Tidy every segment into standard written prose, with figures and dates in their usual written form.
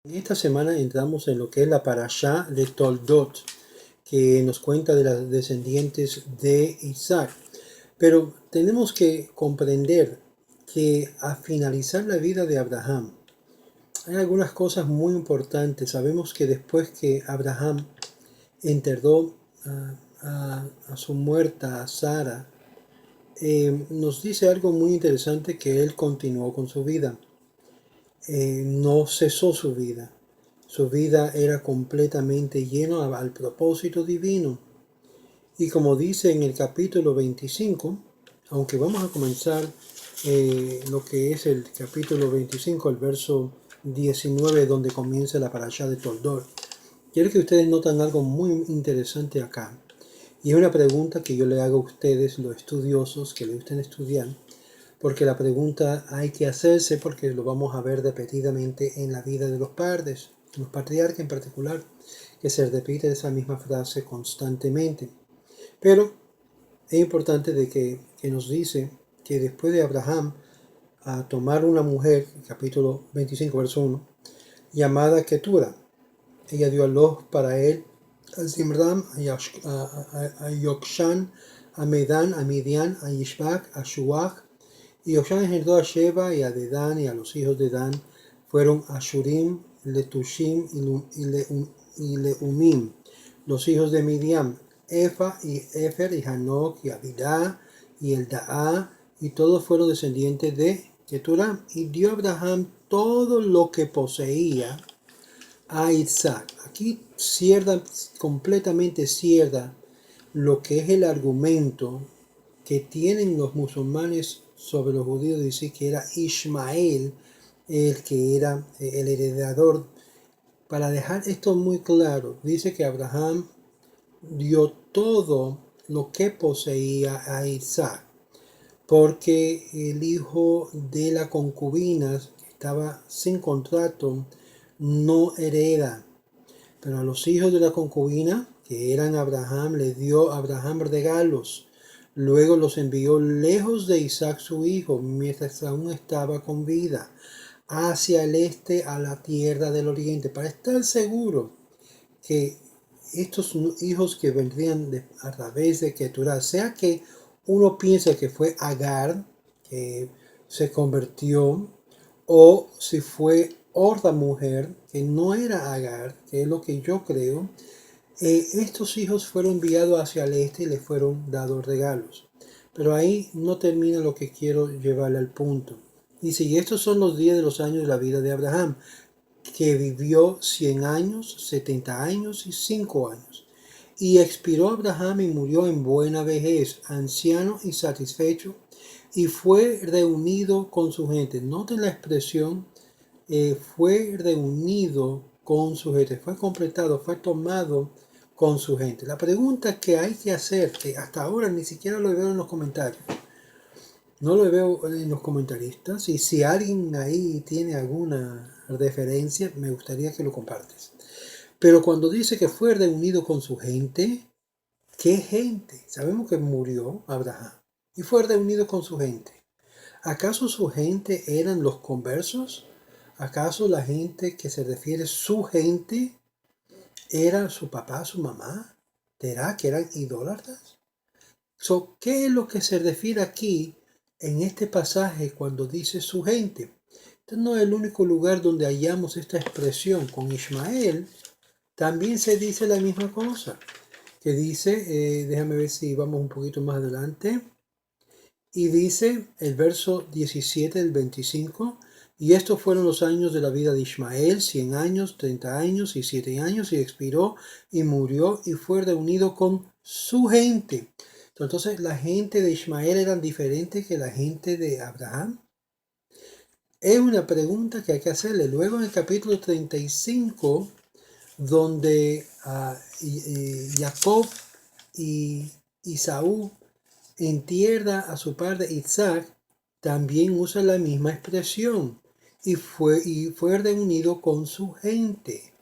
Esta semana entramos en lo que es la parashá de Toldot, que nos cuenta de las descendientes de Isaac. Pero tenemos que comprender que a finalizar la vida de Abraham, hay algunas cosas muy importantes. Sabemos que después que Abraham enterró a su muerta, a Sara, nos dice algo muy interesante, que él continuó con su vida. No cesó su vida. Su vida era completamente llena al propósito divino. Y como dice en el capítulo 25, aunque vamos a comenzar lo que es el capítulo 25, el verso 19, donde comienza la parashá de Toldor, quiero que ustedes noten algo muy interesante acá. Y es una pregunta que yo le hago a ustedes, los estudiosos que le gusten estudiar, porque la pregunta hay que hacerse porque lo vamos a ver repetidamente en la vida de los padres, los patriarcas en particular, que se repite esa misma frase constantemente. Pero es importante de que nos dice que después de Abraham a tomar una mujer, capítulo 25, verso 1, llamada Ketura, ella dio a luz para él a Zimram, a Yokshan, a Medan, a Midian, a Yishbak, a Shuach. Y Yokshan engendró a Sheba y a Dedán, y a los hijos de Dan fueron Ashurim, Letushim y Leumim. Los hijos de Midian, Efa y Efer y Hanok y Abidá y Eldaá, y todos fueron descendientes de Ketura. Y dio a Abraham todo lo que poseía a Isaac. Aquí completamente cierra lo que es el argumento que tienen los musulmanes sobre los judíos, dice que era Ismael el que era el heredador. Para dejar esto muy claro, dice que Abraham dio todo lo que poseía a Isaac, porque el hijo de la concubina que estaba sin contrato no hereda. Pero a los hijos de la concubina, que eran Abraham, les dio Abraham regalos. Luego los envió lejos de Isaac su hijo, mientras aún estaba con vida, hacia el este, a la tierra del oriente, para estar seguro que estos hijos que vendrían a través de Keturah, sea que uno piensa que fue Agar, que se convirtió, o si fue otra mujer, que no era Agar, que es lo que yo creo, estos hijos fueron enviados hacia el este y les fueron dados regalos. Pero ahí no termina lo que quiero llevarle al punto. Dice, y estos son los días de los años de la vida de Abraham, que vivió 100 años, 70 años y 5 años. Y expiró Abraham y murió en buena vejez, anciano y satisfecho, y fue reunido con su gente. Noten la expresión, fue reunido con su gente, fue completado, fue tomado con su gente. La pregunta que hay que hacer, que hasta ahora ni siquiera lo veo en los comentarios, no lo veo en los comentaristas, y si alguien ahí tiene alguna referencia, me gustaría que lo compartes. Pero cuando dice que fue reunido con su gente, ¿qué gente? Sabemos que murió Abraham y fue reunido con su gente. ¿Acaso su gente eran los conversos? ¿Acaso la gente que se refiere su gente era su papá, su mamá? ¿Será que eran idólatras? ¿Qué es lo que se refiere aquí en este pasaje cuando dice su gente? Este no es el único lugar donde hallamos esta expresión. Con Ismael también se dice la misma cosa, que dice, déjame ver si vamos un poquito más adelante, y dice el verso 17 del 25, y estos fueron los años de la vida de Ismael, 100 años, 30 años y 7 años, y expiró y murió y fue reunido con su gente. Entonces, la gente de Ismael eran diferentes que la gente de Abraham. Es una pregunta que hay que hacerle. Luego en el capítulo 35, donde Jacob y Esaú entierra a su padre Isaac, también usa la misma expresión, y fue reunido con su gente.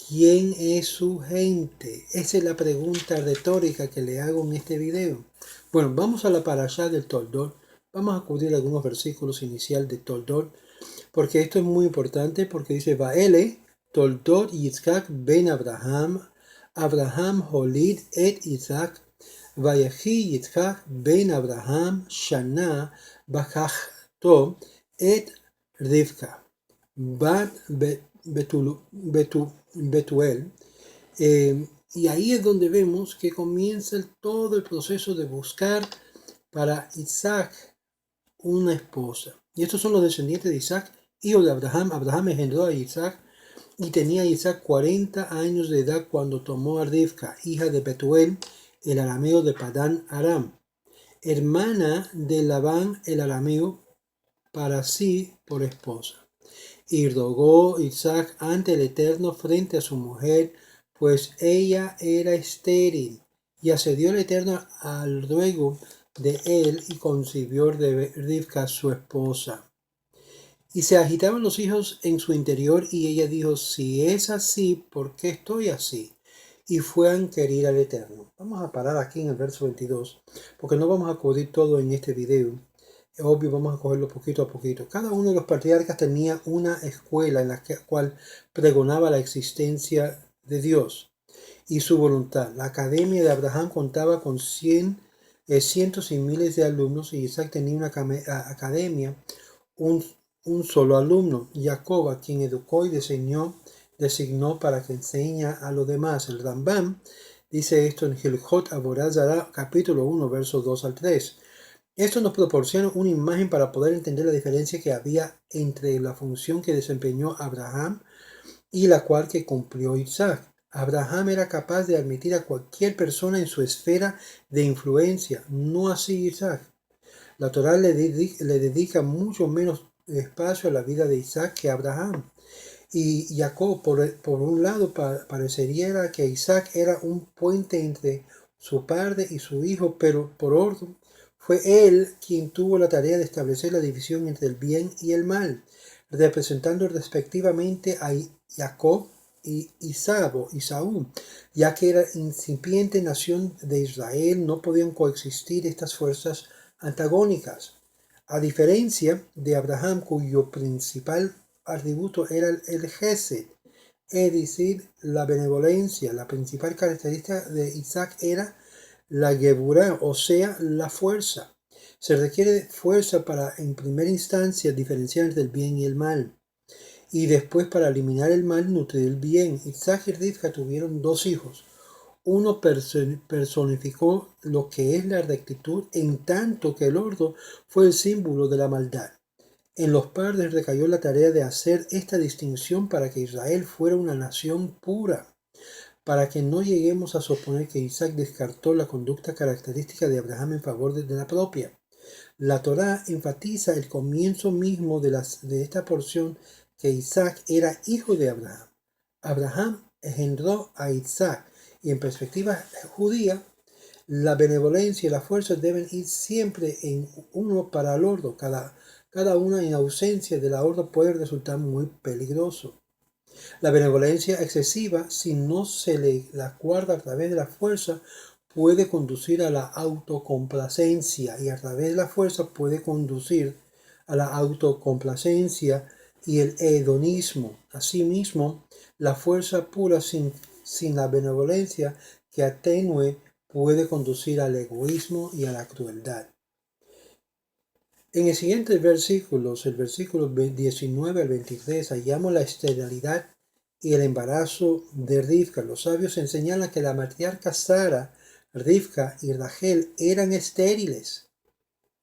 ¿Quién es su gente? Esa es la pregunta retórica que le hago en este video. Bueno, vamos a la parashá del Toldot. Vamos a cubrir algunos versículos iniciales de Toldot, porque esto es muy importante, porque dice, Vaele, Toldot Yitzhak ben Abraham, Abraham holid et Yitzhak, Vayehi Yitzhak ben Abraham, Shana, Bachachto, et Rivka, Bat Betuel. Y ahí es donde vemos que comienza todo el proceso de buscar para Isaac una esposa. Y estos son los descendientes de Isaac, hijo de Abraham. Abraham engendró a Isaac y tenía Isaac 40 años de edad cuando tomó a Rivka, hija de Betuel, el arameo de Padán Aram, hermana de Labán el arameo, para sí por esposa. Y rogó Isaac ante el Eterno frente a su mujer, pues ella era estéril. Y accedió el Eterno al ruego de él y concibió de Rivka su esposa. Y se agitaban los hijos en su interior, y ella dijo, si es así, ¿por qué estoy así? Y fue a querer al Eterno. Vamos a parar aquí en el verso 22, porque no vamos a cubrir todo en este video. Obvio, vamos a cogerlo poquito a poquito. Cada uno de los patriarcas tenía una escuela en la cual pregonaba la existencia de Dios y su voluntad. La academia de Abraham contaba con cientos y miles de alumnos, y Isaac tenía una academia, un solo alumno, Jacob, a quien educó y designó para que enseñe a los demás. El Rambam dice esto en Hilchot Avodah Zarah, capítulo 1, versos 2 al 3. Esto nos proporciona una imagen para poder entender la diferencia que había entre la función que desempeñó Abraham y la cual que cumplió Isaac. Abraham era capaz de admitir a cualquier persona en su esfera de influencia, no así Isaac. La Torá le dedica mucho menos espacio a la vida de Isaac que a Abraham. Y Jacob, por un lado, parecería que Isaac era un puente entre su padre y su hijo, pero por orden fue él quien tuvo la tarea de establecer la división entre el bien y el mal, representando respectivamente a Jacob y Isaú, ya que era incipiente nación de Israel, no podían coexistir estas fuerzas antagónicas. A diferencia de Abraham, cuyo principal atributo era el Gesed, es decir, la benevolencia, la principal característica de Isaac era la Geburah, o sea, la fuerza. Se requiere fuerza para, en primera instancia, diferenciar entre el bien y el mal, y después para eliminar el mal, nutrir el bien. Isaac y Rivka tuvieron dos hijos. Uno personificó lo que es la rectitud, en tanto que el otro fue el símbolo de la maldad. En los padres recayó la tarea de hacer esta distinción para que Israel fuera una nación pura, para que no lleguemos a suponer que Isaac descartó la conducta característica de Abraham en favor de la propia. La Torá enfatiza el comienzo mismo de esta porción, que Isaac era hijo de Abraham. Abraham engendró a Isaac, y en perspectiva judía, la benevolencia y la fuerza deben ir siempre en uno para el otro. Cada una en ausencia de la otra puede resultar muy peligroso. La benevolencia excesiva, si no se la guarda a través de la fuerza, puede conducir a la autocomplacencia, y a través de la fuerza puede conducir a la autocomplacencia y el hedonismo. Asimismo, la fuerza pura sin la benevolencia que atenúe puede conducir al egoísmo y a la crueldad. En el siguiente versículo, el versículo 19 al 23, hallamos la esterilidad y el embarazo de Rivka. Los sabios señalan que la matriarca Sara, Rivka y Rachel eran estériles.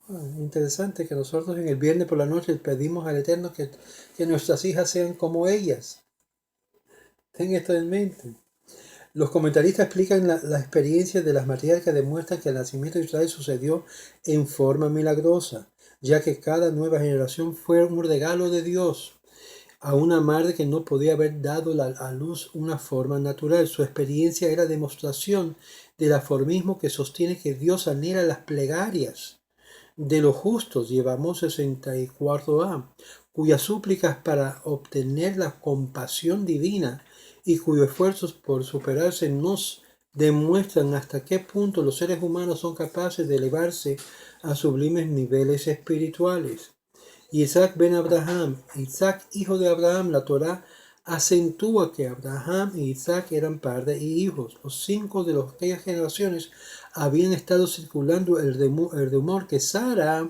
Interesante que nosotros en el viernes por la noche pedimos al Eterno que nuestras hijas sean como ellas. Ten esto en mente. Los comentaristas explican la experiencia de las matriarcas, demuestran que el nacimiento de Israel sucedió en forma milagrosa, ya que cada nueva generación fue un regalo de Dios a una madre que no podía haber dado a luz una forma natural. Su experiencia era demostración del aforismo que sostiene que Dios anhela las plegarias de los justos, llevamos 64a, cuyas súplicas para obtener la compasión divina y cuyos esfuerzos por superarse nos demuestran hasta qué punto los seres humanos son capaces de elevarse a sublimes niveles espirituales. Isaac ben Abraham, Isaac hijo de Abraham. La Torá acentúa que Abraham y Isaac eran padre y hijos. Los 5 de aquellas generaciones habían estado circulando el rumor que Sara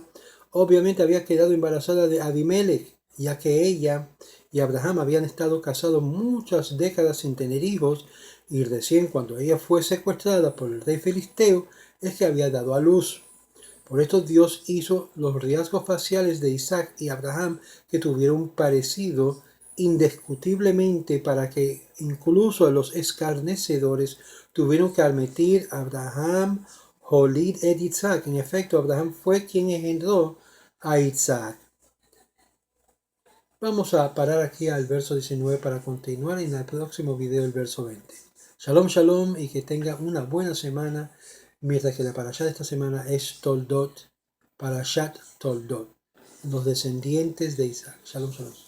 obviamente había quedado embarazada de Abimelech, ya que ella y Abraham habían estado casados muchas décadas sin tener hijos, y recién cuando ella fue secuestrada por el rey filisteo es que había dado a luz. Por esto Dios hizo los rasgos faciales de Isaac y Abraham que tuvieron un parecido indiscutiblemente, para que incluso los escarnecedores tuvieron que admitir: Abraham Holid et Isaac. En efecto, Abraham fue quien engendró a Isaac. Vamos a parar aquí al verso 19 para continuar en el próximo video, el verso 20. Shalom, shalom, y que tenga una buena semana, mientras que la parashá de esta semana es Toldot, Parashat Toldot, los descendientes de Isaac. Shalom, shalom.